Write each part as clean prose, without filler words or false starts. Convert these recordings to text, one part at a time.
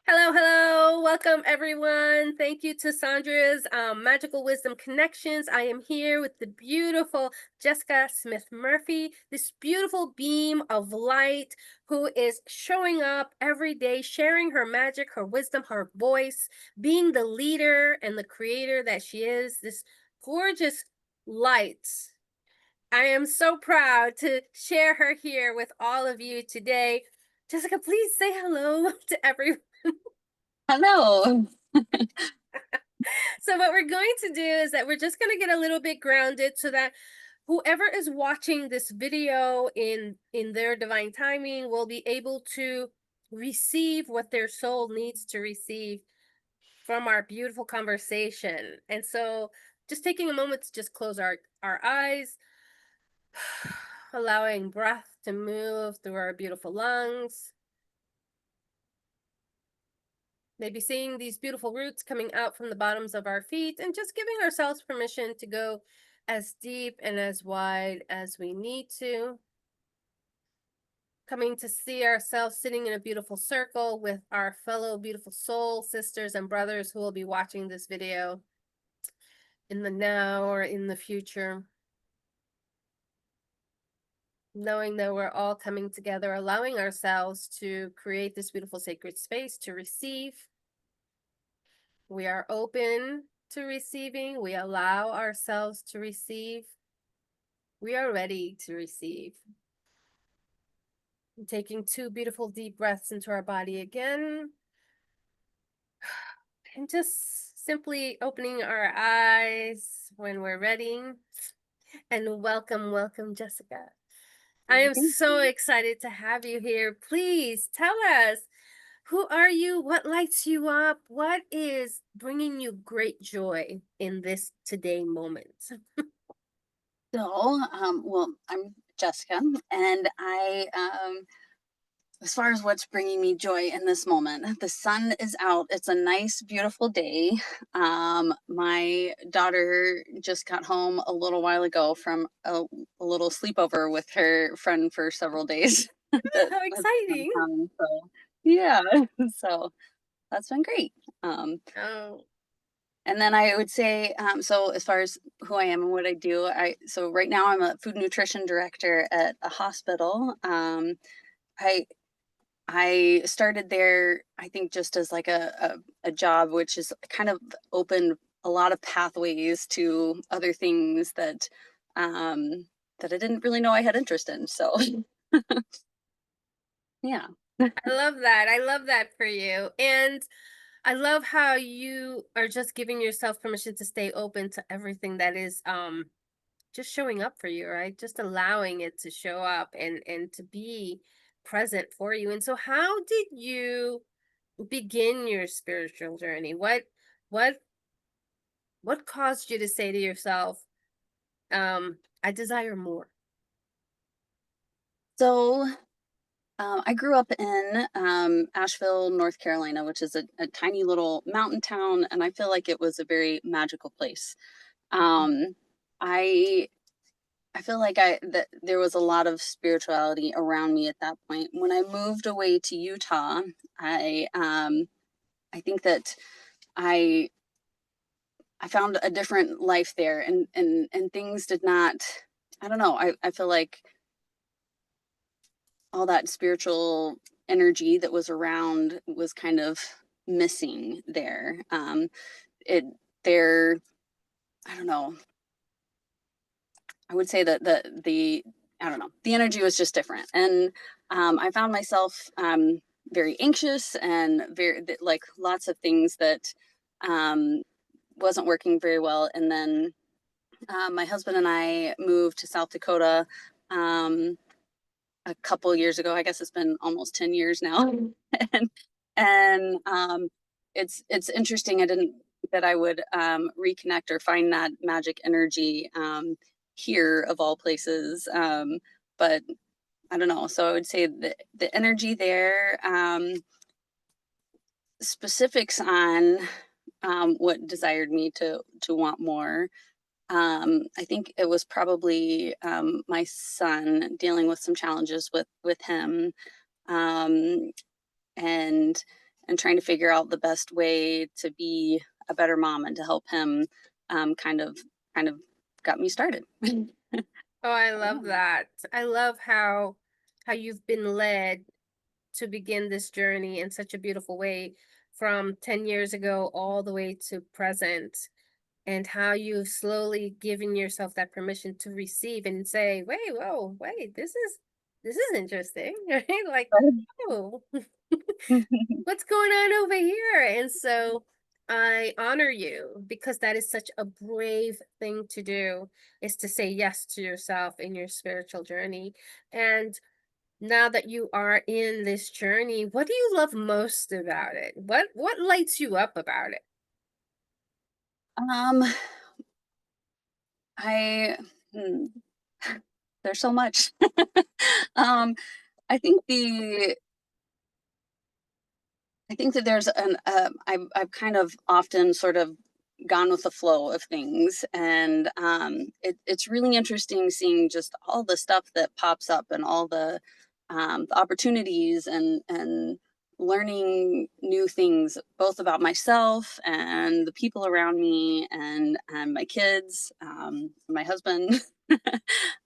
Hello, hello. Welcome, everyone. Thank you to Sandra's Magical Wisdom Connections. I am here with the beautiful Jessica Smith Murphy, this beautiful beam of light who is showing up every day, sharing her magic, her wisdom, her voice, being the leader and the creator that she is, this gorgeous light. I am so proud to share her here with all of you today. Jessica, please say hello to everyone. Hello. So what we're going to do is that we're just going to get a little bit grounded so that whoever is watching this video in their divine timing will be able to receive what their soul needs to receive from our beautiful conversation. And so just taking a moment to just close our eyes, allowing breath to move through our beautiful lungs. Maybe seeing these beautiful roots coming out from the bottoms of our feet and just giving ourselves permission to go as deep and as wide as we need to. Coming to see ourselves sitting in a beautiful circle with our fellow beautiful soul sisters and brothers who will be watching this video in the now or in the future. Knowing that we're all coming together, allowing ourselves to create this beautiful sacred space to receive. We are open to receiving. We allow ourselves to receive. We are ready to receive. Taking two beautiful deep breaths into our body again. And just simply opening our eyes when we're ready. And welcome, welcome, Jessica. I am Thank so you. excited to have you here. Please tell us, who are you? What lights you up? What is bringing you great joy in this today moment? Well, I'm Jessica, and as far as what's bringing me joy in this moment, the sun is out. It's a nice, beautiful day. My daughter just got home a little while ago from a little sleepover with her friend for several days. that How has been exciting! fun. So, yeah, so that's been great. Um, Oh, And then I would say, so as far as who I am and what I do, so right now I'm a food nutrition director at a hospital. I I started there, I think, just as like a job, which is kind of opened a lot of pathways to other things that I didn't really know I had interest in. So yeah. I love that. I love that for you. And I love how you are just giving yourself permission to stay open to everything that is just showing up for you, right? Just allowing it to show up and to be present for you. And so how did you begin your spiritual journey? What what caused you to say to yourself, I desire more? So I grew up in Asheville, North Carolina, which is a tiny little mountain town, and I feel like it was a very magical place. Um, I I feel like I that there was a lot of spirituality around me at that point. When I moved away to Utah, I think that I I found a different life there, and things did not. I don't know. I feel like all that spiritual energy that was around was kind of missing there. It there I don't know. I would say that the I don't know, the energy was just different, and I found myself very anxious and like lots of things that um, wasn't working very well. And then my husband and I moved to South Dakota um, a couple years ago. I guess it's been almost 10 years now, and and it's interesting. I didn't think that I would reconnect or find that magic energy here of all places. But I don't know. So I would say the energy there, specifics on what desired me to want more. I think it was probably my son dealing with some challenges with him, um, and and trying to figure out the best way to be a better mom and to help him, kind of got me started. Oh, I love that. I love how you've been led to begin this journey in such a beautiful way from 10 years ago all the way to present, and how you've slowly given yourself that permission to receive and say, wait, whoa, wait, this is interesting, right? Like, oh, what's going on over here? And so I honor you because that is such a brave thing to do, is to say yes to yourself in your spiritual journey. And now that you are in this journey, what do you love most about it? What lights you up about it? Um, I hmm, there's so much. um, I think the I think that there's I've kind of often sort of gone with the flow of things, and it's really interesting seeing just all the stuff that pops up and all the opportunities and learning new things both about myself and the people around me and my kids, my husband.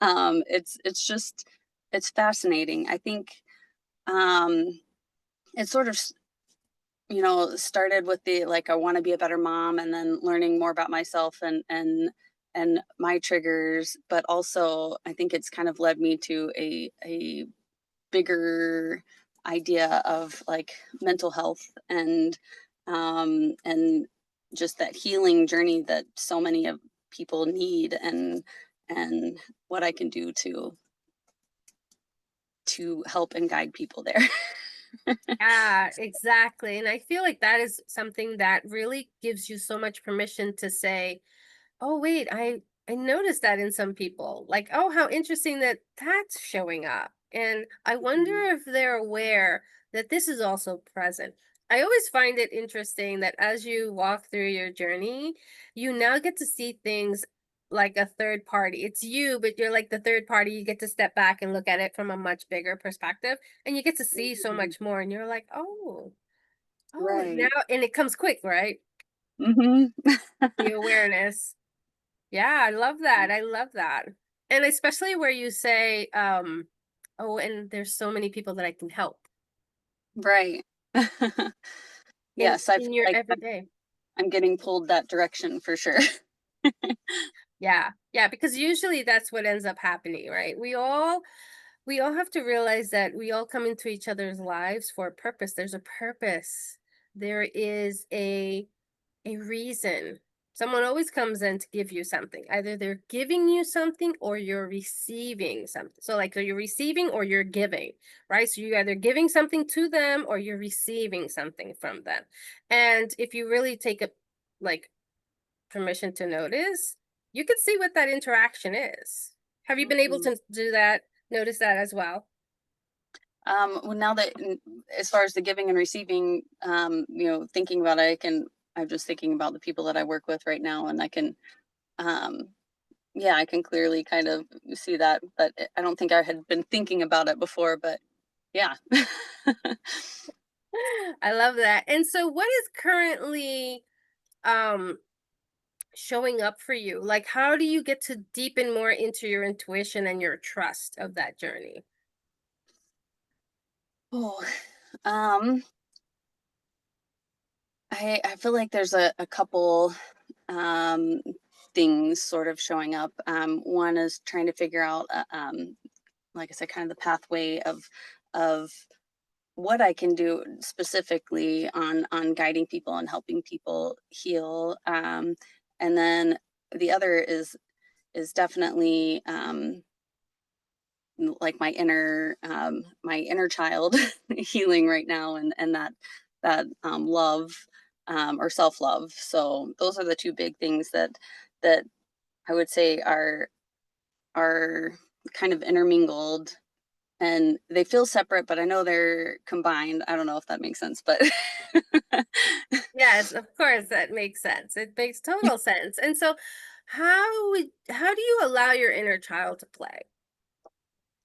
It's just it's fascinating. I think it's sort of started with the like I want to be a better mom, and then learning more about myself and my triggers, but also I think it's kind of led me to a bigger idea of like mental health and just that healing journey that so many of people need, and what I can do to help and guide people there. Yeah, exactly. And I feel like that is something that really gives you so much permission to say, oh wait, I noticed that in some people. Like, oh, how interesting that that's showing up. And I wonder Mhm. if they're aware that this is also present. I always find it interesting that as you walk through your journey, you now get to see things like a third party. It's you, but you're like the third party. You get to step back and look at it from a much bigger perspective, and you get to see so Mhm. much more. And you're like, oh, oh, now, Right. and it comes quick, right? Hmm. The awareness. Yeah, I love that. I love that. And especially where you say, oh, and there's so many people that I can help Right. Yes, I feel in your like everyday. I'm getting pulled that direction for sure. Yeah. Yeah, because usually that's what ends up happening, right? We all have to realize that we all come into each other's lives for a purpose. There's a purpose. There is a reason. Someone always comes in to give you something. Either they're giving you something or you're receiving something. So you're receiving or you're giving, right? So you're either giving something to them or you're receiving something from them. And if you really take a like permission to notice, you can see what that interaction is. Have you been able Mhm. to do that? Notice that as well? Well, now that as far as the giving and receiving, thinking about it, I'm just thinking about the people that I work with right now, and um, yeah, I can clearly kind of see that, but I don't think I had been thinking about it before, but yeah. I love that. And so what is currently um showing up for you? Like, how do you get to deepen more into your intuition and your trust of that journey? Oh, um, I feel like there's a couple um, things sort of showing up. One is trying to figure out, like I said, kind of the pathway of what I can do specifically on guiding people and helping people heal. And then the other is definitely like my inner child healing right now, and that love, or self love. So those are the two big things that I would say are kind of intermingled, and they feel separate, but I know they're combined. I don't know if that makes sense, but Yes, of course that makes sense. It makes total sense. And so how do you allow your inner child to play?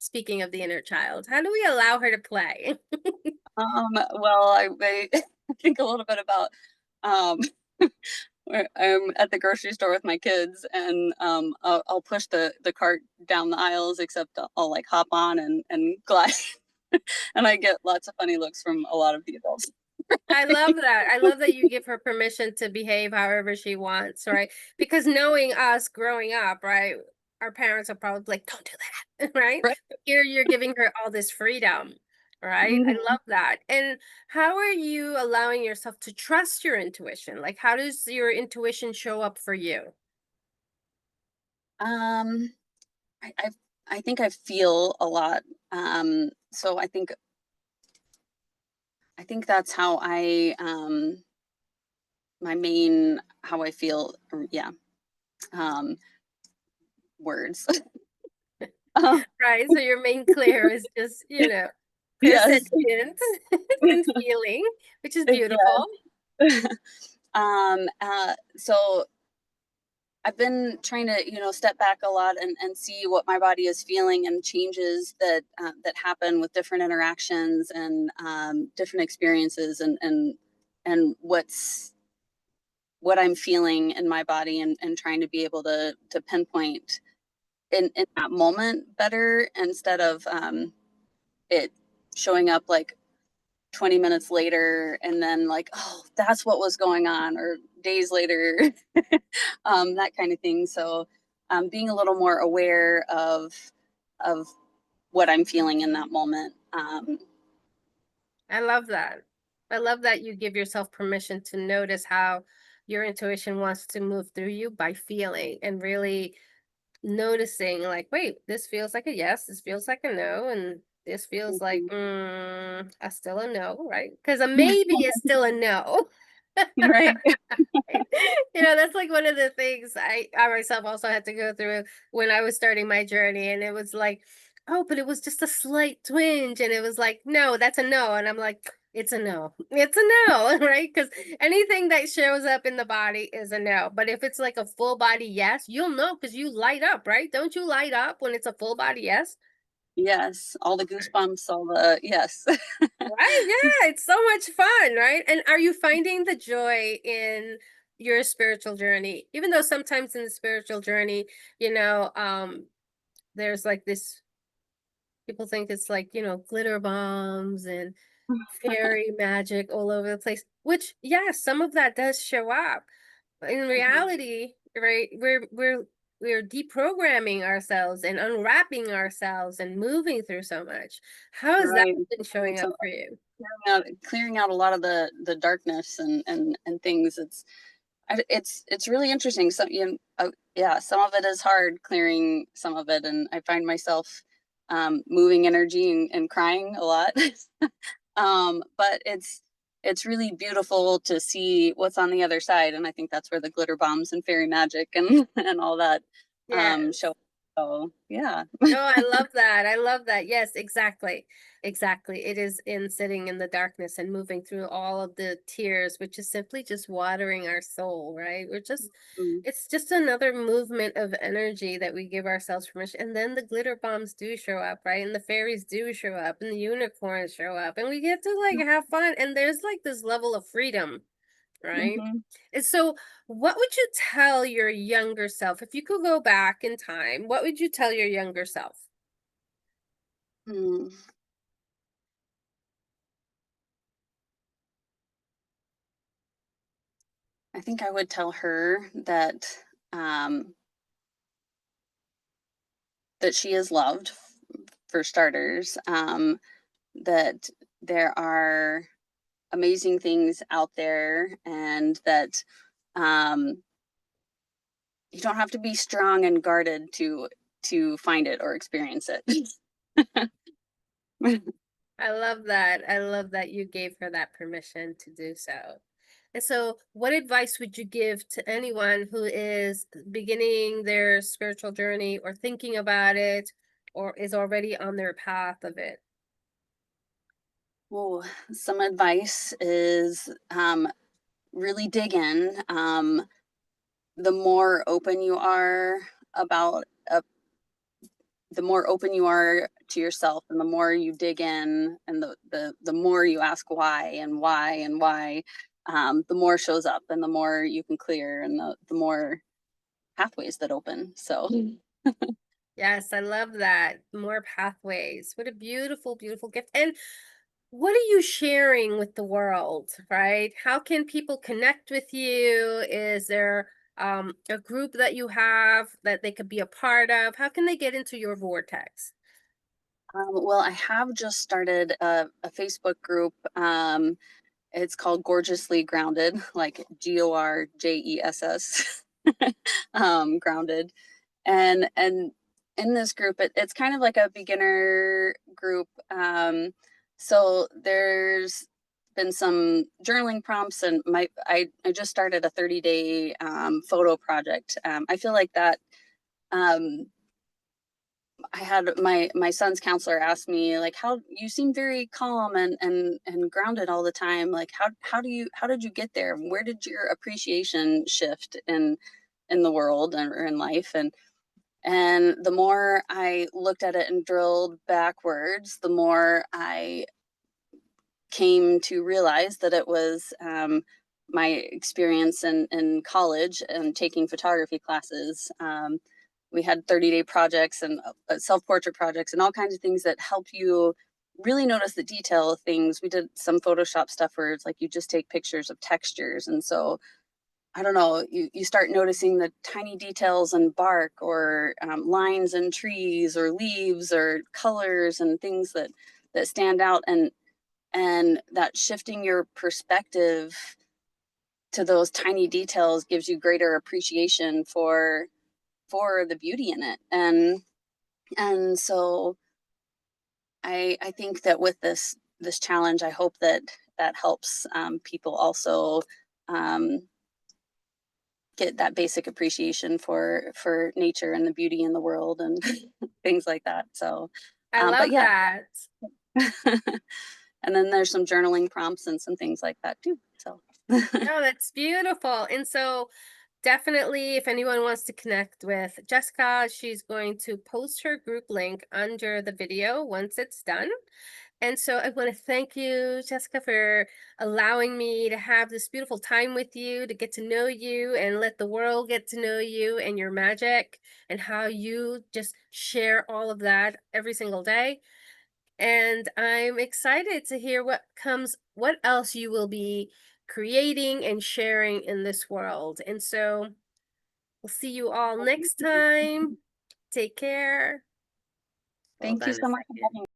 Speaking of the inner child, how do we allow her to play? well, I think a little bit about um, where I'm at the grocery store with my kids, and I'll push the cart down the aisles, except I'll like hop on and glide, and I get lots of funny looks from a lot of the adults. I love that. I love that you give her permission to behave however she wants, right? Because knowing us growing up, right? Our parents are probably like, don't do that, right? Right. But here you're giving her all this freedom, right? I Mhm. love that. And how are you allowing yourself to trust your intuition? Like, how does your intuition show up for you? Um, I I think I feel a lot. So I think that's how I my main how I feel. Yeah. Um, words. Um, Right? So your main clear is just, yes. persistent and feeling, which is Yes. beautiful. So I've been trying to, step back a lot and see what my body is feeling and changes that happen with different interactions and different experiences and what I'm feeling in my body and trying to be able to pinpoint in that moment better instead of it showing up like 20 minutes later and then like, oh, that's what was going on, or days later, that kind of thing. So being a little more aware of what I'm feeling in that moment. I love that. I love that you give yourself permission to notice how your intuition wants to move through you by feeling and really noticing, like, wait, this feels like a yes, this feels like a no, and this feels like Mhm. a still a no, right? Because a maybe is still a no. Right. That's like one of the things I myself also had to go through when I was starting my journey. And it was like, oh, but it was just a slight twinge. And it was like, no, that's a no. And I'm like, it's a no. It's a no, right? Because anything that shows up in the body is a no. But if it's like a full body yes, you'll know because you light up, right? Don't you light up when it's a full body yes? Yes. All the goosebumps, all the, yes. Right, yeah, it's so much fun, right? And are you finding the joy in your spiritual journey? Even though sometimes in the spiritual journey, there's like this people think it's like, glitter bombs and fairy magic all over the place, which yeah, some of that does show up. But in Mhm. reality, right, we're deprogramming ourselves and unwrapping ourselves and moving through so much. How has that Right. been showing up for you? Clearing out a lot of the darkness and things. It's really interesting. So yeah, some of it is hard clearing some of it, and I find myself moving energy and crying a lot. But it's really beautiful to see what's on the other side, and I think that's where the glitter bombs and fairy magic and and all that Yes. show. So yeah. No, I love that. I love that. Yes, exactly. Exactly. It is in sitting in the darkness and moving through all of the tears, which is simply just watering our soul, right? Mm. It's just another movement of energy that we give ourselves permission. And then the glitter bombs do show up, right? And the fairies do show up and the unicorns show up and we get to like have fun. And there's like this level of freedom, right? Mhm. And so, what would you tell your younger self if you could go back in time? What would you tell your younger self? Mm. I think I would tell her um, that she is loved, for starters. That there are amazing things out there, and that um, you don't have to be strong and guarded to find it or experience it. I love that. I love that you gave her that permission to do so. And so, what advice would you give to anyone who is beginning their spiritual journey or thinking about it or is already on their path of it? Well, some advice is really dig in. The more open you are about the more open you are to yourself, and the more you dig in, and the more you ask why and why and why, the more shows up, and the more you can clear, and the more pathways that open. So Yes, I love that. More pathways. What a beautiful, beautiful gift. And what are you sharing with the world, right? How can people connect with you? Is there a group that you have that they could be a part of? How can they get into your vortex? well, I have just started a Facebook group. It's called Gorgeously Grounded, like GORJESS, grounded. And in this group, it's kind of like a beginner group. So there's been some journaling prompts, and I just started a 30-day photo project. I feel like that. Um, I had my son's counselor ask me, like, how you seem very calm and grounded all the time. Like, how did you get there? Where did your appreciation shift in the world or in life? And the more I looked at it and drilled backwards, the more I came to realize that it was my experience in college and taking photography classes. We had 30-day projects and self-portrait projects and all kinds of things that help you really notice the detail of things. We did some Photoshop stuff where it's like you just take pictures of textures. And so I don't know, you start noticing the tiny details in bark, or lines in trees or leaves or colors and things that stand out, and that shifting your perspective to those tiny details gives you greater appreciation for the beauty in it. And so I think that with this challenge, I hope that that helps people also um, get that basic appreciation for nature and the beauty in the world and things like that. So, I but love yeah, that. and then there's some journaling prompts and some things like that too. So, Oh, that's beautiful. And so, definitely, if anyone wants to connect with Jessica, she's going to post her group link under the video once it's done. And so I want to thank you, Jessica, for allowing me to have this beautiful time with you, to get to know you and let the world get to know you and your magic and how you just share all of that every single day. And I'm excited to hear what else you will be creating and sharing in this world. And so we'll see you all next time. Take care. Hold thank you on a so much for second. having